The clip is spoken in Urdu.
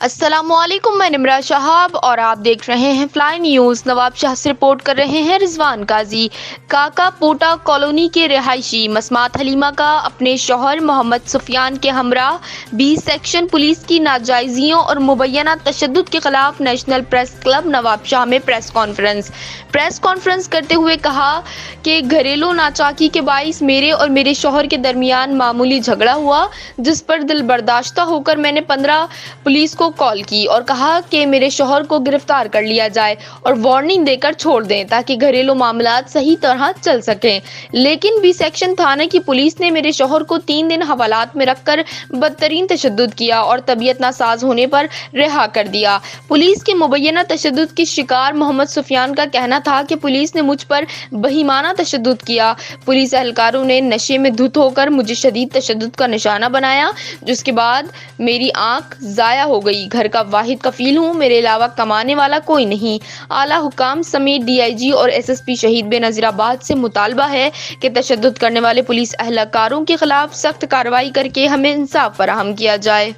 السلام علیکم، میں نمرہ شہاب اور آپ دیکھ رہے ہیں فلائی نیوز۔ نواب شاہ سے رپورٹ کر رہے ہیں رضوان قاضی۔ کاکا پوٹا کالونی کے رہائشی مسمات حلیمہ کا اپنے شوہر محمد سفیان کے ہمراہ 20 سیکشن پولیس کی ناجائزیوں اور مبینہ تشدد کے خلاف نیشنل پریس کلب نواب شاہ میں پریس کانفرنس کرتے ہوئے کہا کہ گھریلو ناچاکی کے باعث میرے اور میرے شوہر کے درمیان معمولی جھگڑا ہوا، جس پر دل برداشتہ ہو کر میں نے 15 پولیس کو کال کی اور کہا کہ میرے شوہر کو گرفتار کر لیا جائے اور وارننگ دے کر چھوڑ دیں تاکہ گھریلو معاملات صحیح طرح چل سکیں، لیکن بی سیکشن تھانے کی پولیس نے میرے شوہر کو 3 دن حوالات میں رکھ کر بدترین تشدد کیا اور طبیعت ناساز ہونے پر رہا کر دیا۔ پولیس کے مبینہ تشدد کی شکار محمد سفیان کا کہنا تھا کہ پولیس نے مجھ پر بہیمانہ تشدد کیا۔ پولیس اہلکاروں نے نشے میں دھت ہو کر مجھے شدید تشدد کا نشانہ بنایا، جس کے بعد میری آنکھ ضائع ہو گئی۔ گھر کا واحد کفیل ہوں، میرے علاوہ کمانے والا کوئی نہیں۔ اعلیٰ حکام سمیت ڈی آئی جی اور ایس ایس پی شہید بے نظیر آباد سے مطالبہ ہے کہ تشدد کرنے والے پولیس اہلکاروں کے خلاف سخت کارروائی کر کے ہمیں انصاف فراہم کیا جائے۔